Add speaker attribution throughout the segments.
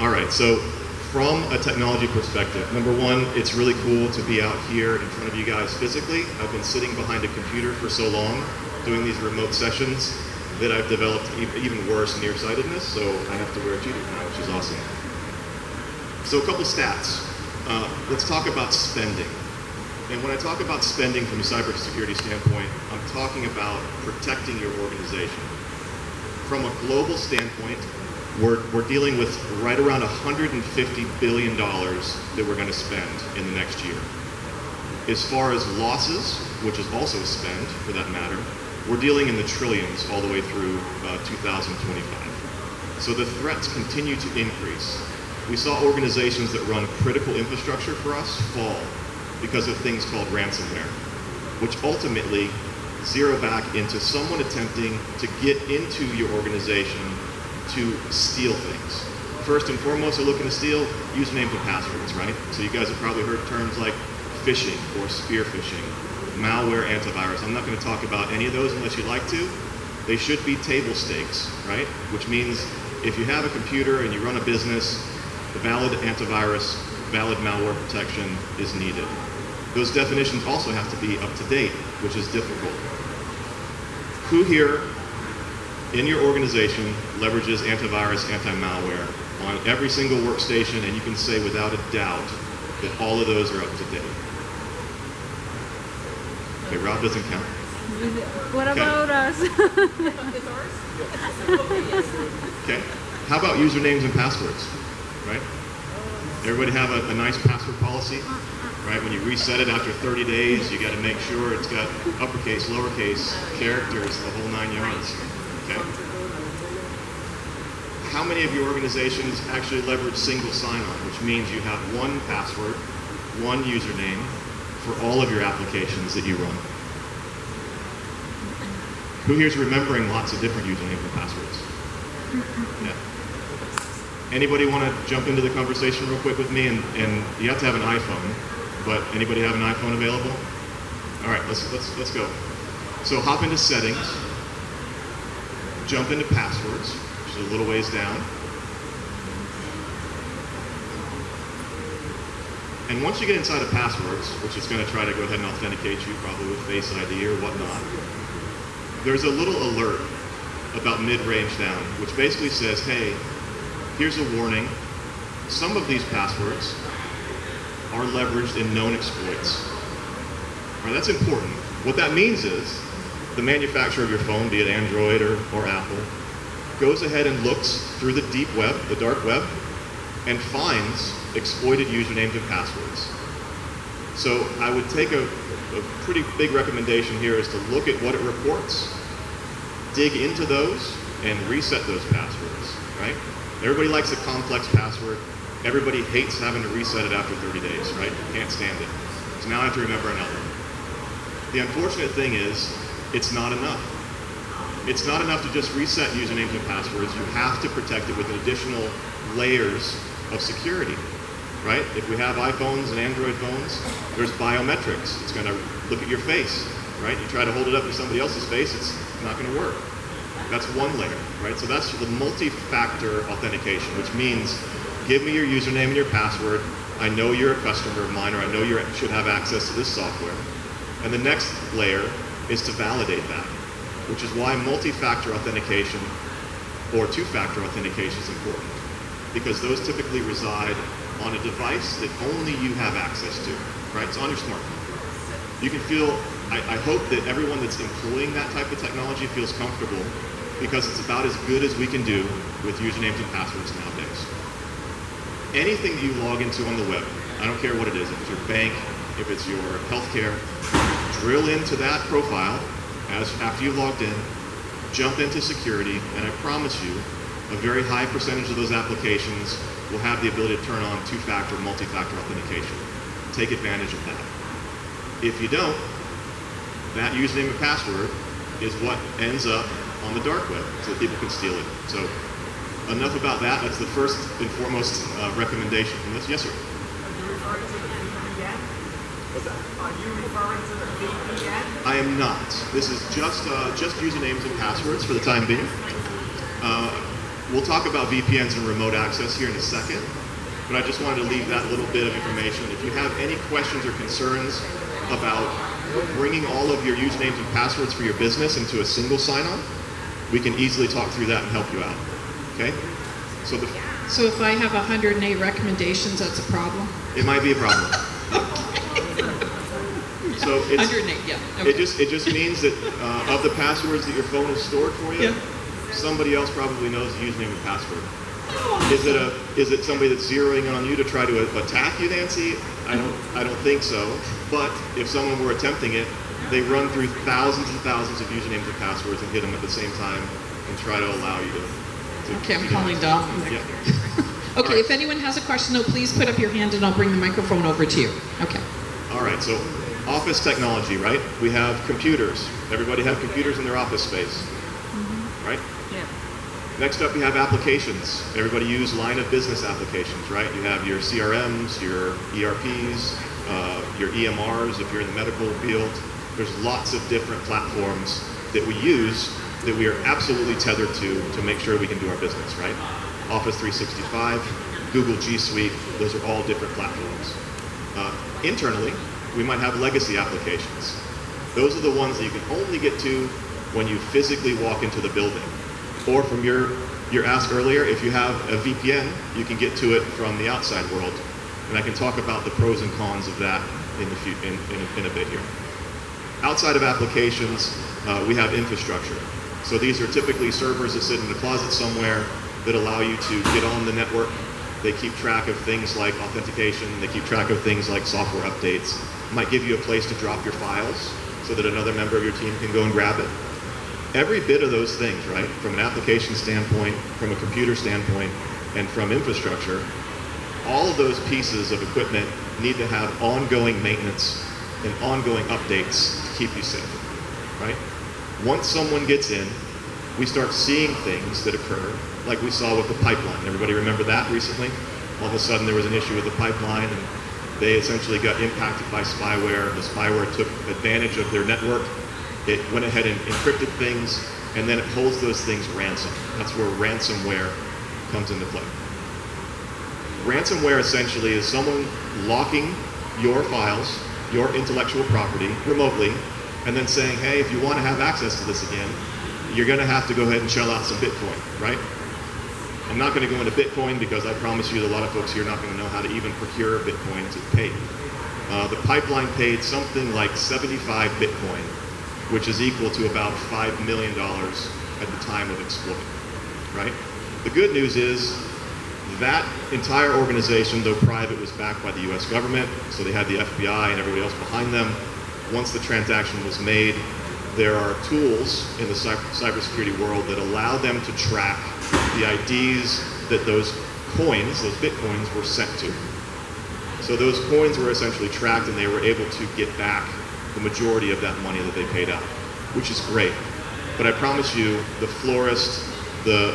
Speaker 1: All right, so from a technology perspective, number one, it's really cool to be out here in front of you guys physically. I've been sitting behind a computer for so long doing these remote sessions that I've developed even worse nearsightedness, so I have to wear a tutor now, which is awesome. So a couple stats. Let's talk about spending. And when I talk about spending from a cybersecurity standpoint, I'm talking about protecting your organization. From a global standpoint, we're dealing with right around $150 billion that we're going to spend in the next year. As far as losses, which is also a spend for that matter, we're dealing in the trillions all the way through 2025. So the threats continue to increase. We saw organizations that run critical infrastructure for us fall because of things called ransomware, which ultimately zero back into someone attempting to get into your organization to steal things. First and foremost, they're looking to steal usernames and passwords, right? So you guys have probably heard terms like phishing or spear phishing, malware, antivirus. I'm not going to talk about any of those unless you'd like to. They should be table stakes, right? Which means if you have a computer and you run a business, the valid antivirus, valid malware protection is needed. Those definitions also have to be up to date, which is difficult. Who here in your organization leverages antivirus, anti-malware on every single workstation, and you can say without a doubt that all of those are up to date? Okay, Rob doesn't count.
Speaker 2: What about us?
Speaker 1: Okay, how about usernames and passwords, right? Everybody have a nice password policy, right? When you reset it after 30 days, you got to make sure it's got uppercase, lowercase, characters, the whole 9 yards. Okay. How many of your organizations actually leverage single sign-on, which means you have one password, one username for all of your applications that you run? Who here's remembering lots of different usernames and passwords? Yeah. Anybody want to jump into the conversation real quick with me? And you have to have an iPhone, but anybody have an iPhone available? All right, let's go. So hop into settings, jump into passwords, which is a little ways down. And once you get inside of passwords, which is going to try to go ahead and authenticate you probably with Face ID or whatnot, there's a little alert about mid-range down, which basically says, hey, here's a warning. Some of these passwords are leveraged in known exploits. All right, that's important. What that means is the manufacturer of your phone, be it Android or Apple, goes ahead and looks through the deep web, the dark web, and finds exploited usernames and passwords. So I would take a pretty big recommendation here is to look at what it reports, dig into those, and reset those passwords, right? Everybody likes a complex password. Everybody hates having to reset it after 30 days, right? Can't stand it. So now I have to remember another. The unfortunate thing is, it's not enough. It's not enough to just reset usernames and passwords. You have to protect it with additional layers of security, right? If we have iPhones and Android phones, there's biometrics. It's going to look at your face, right? You try to hold it up to somebody else's face, it's not going to work. That's one layer, right? So that's the multi-factor authentication, which means give me your username and your password. I know you're a customer of mine, or I know you should have access to this software. And the next layer is to validate that, which is why multi-factor authentication or two-factor authentication is important, because those typically reside on a device that only you have access to, right? It's on your smartphone. You can feel, I hope that everyone that's employing that type of technology feels comfortable, because it's about as good as we can do with usernames and passwords nowadays. Anything that you log into on the web, I don't care what it is, if it's your bank, if it's your healthcare, drill into that profile after you've logged in, jump into security, and I promise you, a very high percentage of those applications will have the ability to turn on two-factor, multi-factor authentication. Take advantage of that. If you don't, that username and password is what ends up on the dark web, so that people can steal it. So enough about that. That's the first and foremost recommendation from this. Yes, sir.
Speaker 3: Are you referring to the VPN? What's that? Are you referring to the VPN?
Speaker 1: I am not. This is just usernames and passwords for the time being. we'll talk about VPNs and remote access here in a second, but I just wanted to leave that little bit of information. If you have any questions or concerns about bringing all of your usernames and passwords for your business into a single sign-on, we can easily talk through that and help you out. Okay?
Speaker 4: So if I have 108 recommendations, that's a problem?
Speaker 1: It might be a problem. So
Speaker 4: 108, yeah. Okay.
Speaker 1: It just means that of the passwords that your phone has stored for you, somebody else probably knows the username and password. Is it somebody that's zeroing in on you to try to attack you, Nancy? I don't think so. But if someone were attempting it, they run through thousands and thousands of usernames and passwords and hit them at the same time and try to allow you to
Speaker 4: okay, I'm calling Dom.
Speaker 1: Yeah.
Speaker 4: Okay, if anyone has a question, though, please put up your hand and I'll bring the microphone over to you. Okay.
Speaker 1: All right, so office technology, right? We have computers. Everybody have computers in their office space, right?
Speaker 2: Yeah.
Speaker 1: Next up, you have applications. Everybody use line of business applications, right? You have your CRMs, your ERPs, your EMRs if you're in the medical field. There's lots of different platforms that we use that we are absolutely tethered to make sure we can do our business, right? Office 365, Google G Suite, those are all different platforms. Internally, we might have legacy applications. Those are the ones that you can only get to when you physically walk into the building. Or from your ask earlier, if you have a VPN, you can get to it from the outside world. And I can talk about the pros and cons of that in a bit here. Outside of applications, we have infrastructure. So these are typically servers that sit in a closet somewhere that allow you to get on the network. They keep track of things like authentication. They keep track of things like software updates. Might give you a place to drop your files so that another member of your team can go and grab it. Every bit of those things, right, from an application standpoint, from a computer standpoint, and from infrastructure, all of those pieces of equipment need to have ongoing maintenance and ongoing updates to keep you safe, right? Once someone gets in, we start seeing things that occur, like we saw with the pipeline. Everybody remember that recently? All of a sudden there was an issue with the pipeline and they essentially got impacted by spyware. The spyware took advantage of their network. It went ahead and encrypted things, and then it holds those things ransom. That's where ransomware comes into play. Ransomware essentially is someone locking your files, your intellectual property, remotely, and then saying, hey, if you want to have access to this again, you're going to have to go ahead and shell out some Bitcoin, right? I'm not going to go into Bitcoin because I promise you that a lot of folks here are not going to know how to even procure Bitcoin to pay. The pipeline paid something like 75 Bitcoin, which is equal to about $5 million at the time of exploit, right? The good news is that entire organization, though private, was backed by the US government, so they had the FBI and everybody else behind them. Once the transaction was made, there are tools in the cybersecurity world that allow them to track the IDs that those coins, those Bitcoins, were sent to. So those coins were essentially tracked and they were able to get back the majority of that money that they paid out, which is great. But I promise you, the florists, the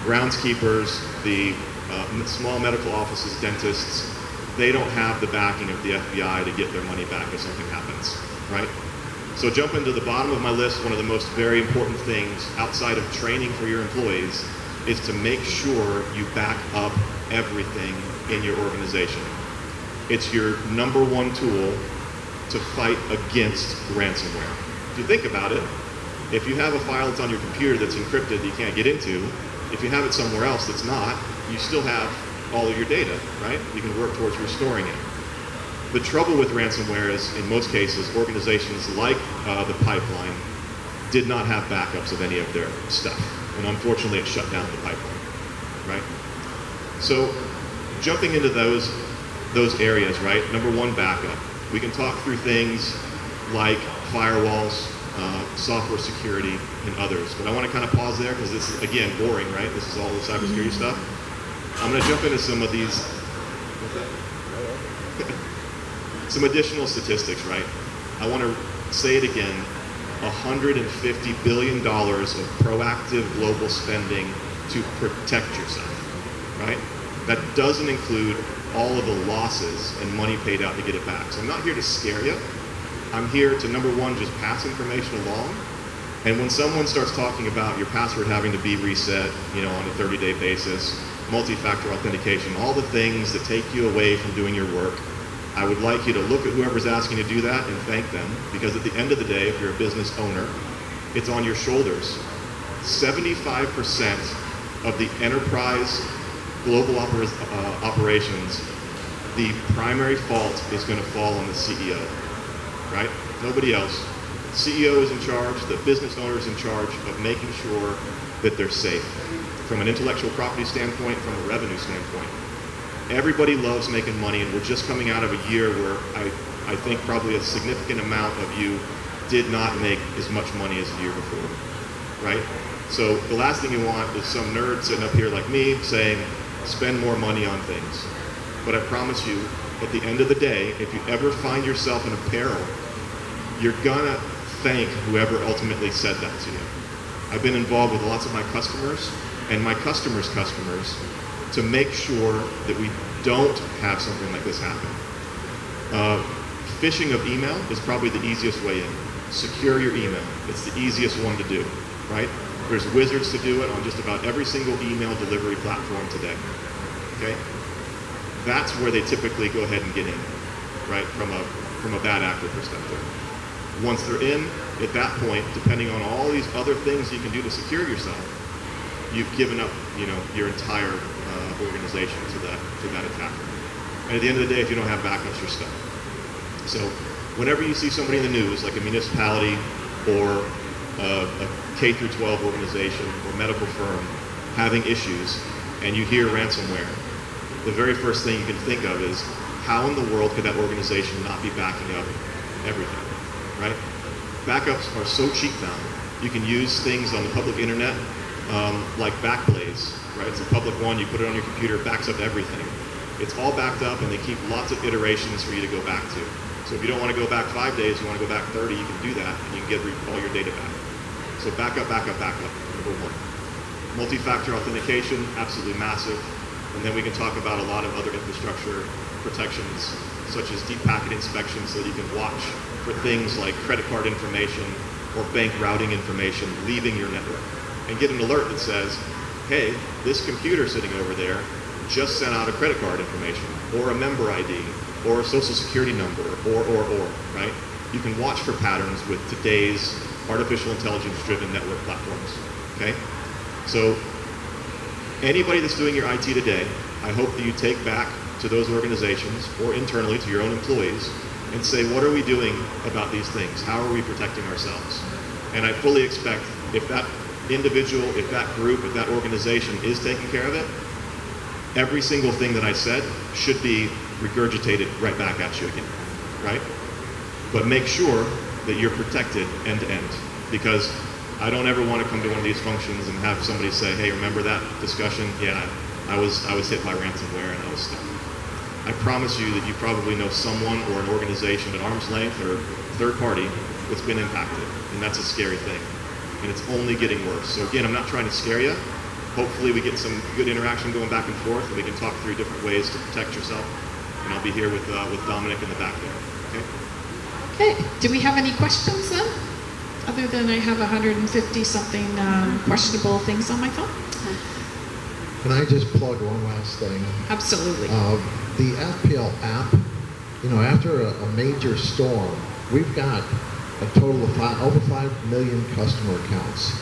Speaker 1: groundskeepers, the small medical offices, dentists, they don't have the backing of the FBI to get their money back if something happens, right? So jumping to the bottom of my list, one of the most very important things outside of training for your employees is to make sure you back up everything in your organization. It's your #1 tool to fight against ransomware. If you think about it, if you have a file that's on your computer that's encrypted that you can't get into, if you have it somewhere else that's not, you still have all of your data, right? You can work towards restoring it. The trouble with ransomware is, in most cases, organizations like the pipeline did not have backups of any of their stuff. And unfortunately, it shut down the pipeline, right? So jumping into those areas, right? #1, backup. We can talk through things like firewalls, software security, and others. But I want to kind of pause there because this is, again, boring, right? This is all the cybersecurity stuff. I'm going to jump into some of these, some additional statistics, right? I want to say it again, $150 billion of proactive global spending to protect yourself, right? That doesn't include all of the losses and money paid out to get it back. So I'm not here to scare you. I'm here to, #1, just pass information along And when someone starts talking about your password having to be reset, on a 30-day basis, multi-factor authentication, all the things that take you away from doing your work, I would like you to look at whoever's asking you to do that and thank them, because at the end of the day, if you're a business owner, it's on your shoulders. 75% of the enterprise global operations, the primary fault is going to fall on the CEO, right? Nobody else. CEO is in charge, the business owner is in charge of making sure that they're safe from an intellectual property standpoint, from a revenue standpoint. Everybody loves making money, and we're just coming out of a year where I think probably a significant amount of you did not make as much money as the year before, right? So the last thing you want is some nerd sitting up here like me saying, spend more money on things. But I promise you, at the end of the day, if you ever find yourself in a peril, you're gonna thank whoever ultimately said that to you. I've been involved with lots of my customers and my customers' customers to make sure that we don't have something like this happen. Phishing of email is probably the easiest way in. Secure your email. It's the easiest one to do, right? There's wizards to do it on just about every single email delivery platform today, okay? That's where they typically go ahead and get in, right, from a bad actor perspective. Once they're in, at that point, depending on all these other things you can do to secure yourself, you've given up, your entire organization to that attacker. And at the end of the day, if you don't have backups, you're stuck. So whenever you see somebody in the news, like a municipality or a K through 12 organization or medical firm having issues, and you hear ransomware, the very first thing you can think of is, how in the world could that organization not be backing up everything, right? Backups are so cheap now. You can use things on the public internet like Backblaze, right? It's a public one, you put it on your computer, it backs up everything. It's all backed up, and they keep lots of iterations for you to go back to. So if you don't want to go back 5 days, you want to go back 30, you can do that, and you can get all your data back. So backup, number one. Multi-factor authentication, absolutely massive. And then we can talk about a lot of other infrastructure protections, such as deep packet inspection, so that you can watch for things like credit card information or bank routing information leaving your network. And get an alert that says, hey, this computer sitting over there just sent out a credit card information, or a member ID, or a social security number, or, right? You can watch for patterns with today's artificial intelligence-driven network platforms, okay? So anybody that's doing your IT today, I hope that you take back to those organizations or internally to your own employees and say, what are we doing about these things? How are we protecting ourselves? And I fully expect if that individual, if that group, if that organization is taking care of it, every single thing that I said should be regurgitated right back at you again, right? But make sure that you're protected end to end, because I don't ever want to come to one of these functions and have somebody say, hey, remember that discussion? Yeah, I was hit by ransomware and I was stuck. I promise you that you probably know someone or an organization at arm's length or third party that's been impacted, and that's a scary thing. And it's only getting worse. So again, I'm not trying to scare you. Hopefully we get some good interaction going back and forth, and we can talk through different ways to protect yourself. And I'll be here with Dominic in the back there, okay?
Speaker 4: Okay, do we have any questions then? Other than I have 150 something questionable things on my phone?
Speaker 5: Can I just plug one last thing?
Speaker 4: Absolutely.
Speaker 5: The FPL app, after a major storm, we've got a total of over 5 million customer accounts.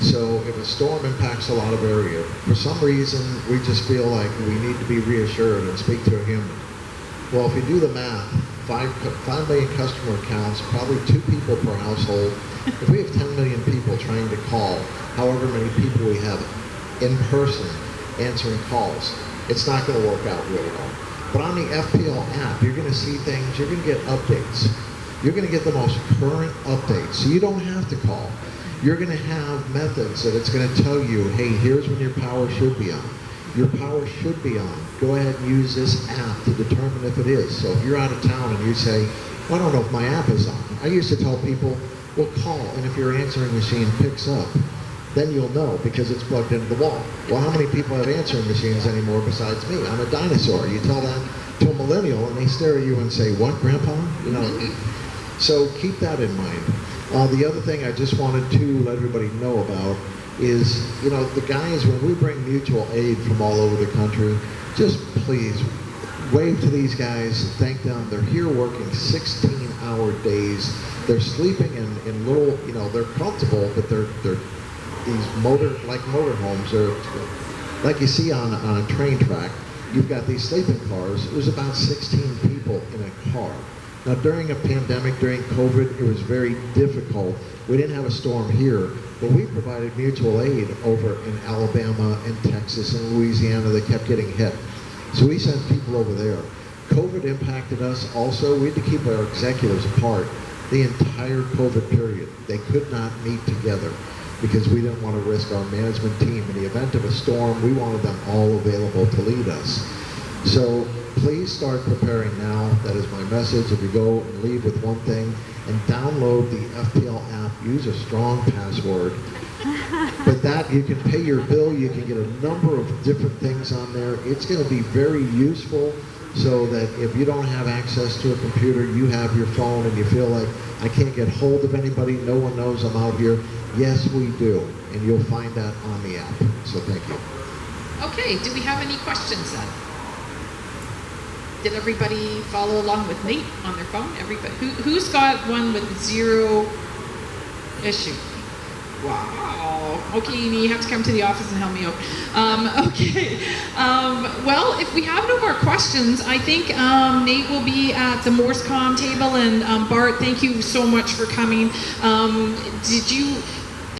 Speaker 5: So if a storm impacts a lot of area, for some reason, we just feel like we need to be reassured and speak to a human. Well, if you do the math, 5 million customer accounts, probably 2 people per household. If we have 10 million people trying to call, however many people we have in person answering calls, it's not going to work out really well. But on the FPL app, you're going to see things, you're going to get updates. You're going to get the most current updates, so you don't have to call. You're going to have methods that it's going to tell you, hey, here's when your power should be on. Your power should be on. Go ahead and use this app to determine if it is. So if you're out of town and you say, well, I don't know if my app is on. I used to tell people, well, call, and if your answering machine picks up, then you'll know because it's plugged into the wall. Well, how many people have answering machines anymore besides me? I'm a dinosaur. You tell that to a millennial and they stare at you and say, what, Grandpa? So keep that in mind. The other thing I just wanted to let everybody know about is, you know, the guys, when we bring mutual aid from all over the country, just please wave to these guys, thank them. They're here working 16-hour days. They're sleeping in little, you know, they're comfortable, but they're these motorhomes. They're like you see on a train track. You've got these sleeping cars. There's about 16 people in a car. Now, during a pandemic, during COVID, it was very difficult. We didn't have a storm here, but we provided mutual aid over in Alabama and Texas and Louisiana that kept getting hit. So we sent people over there. COVID impacted us also. We had to keep our executives apart the entire COVID period. They could not meet together because we didn't want to risk our management team. In the event of a storm, we wanted them all available to lead us. So please start preparing now. That is my message. If you go and leave with one thing, and download the FPL app, use a strong password. But that, you can pay your bill, you can get a number of different things on there. It's going to be very useful so that if you don't have access to a computer, you have your phone and you feel like, I can't get hold of anybody, no one knows I'm out here. Yes, we do. And you'll find that on the app. So thank you.
Speaker 4: Okay, do we have any questions then? Did everybody follow along with Nate on their phone? Everybody, who's got one with 0 issue? Wow. Okay, you have to come to the office and help me out. Okay. Well, if we have no more questions, I think Nate will be at the Morsecom table, and Bart, thank you so much for coming. Did you?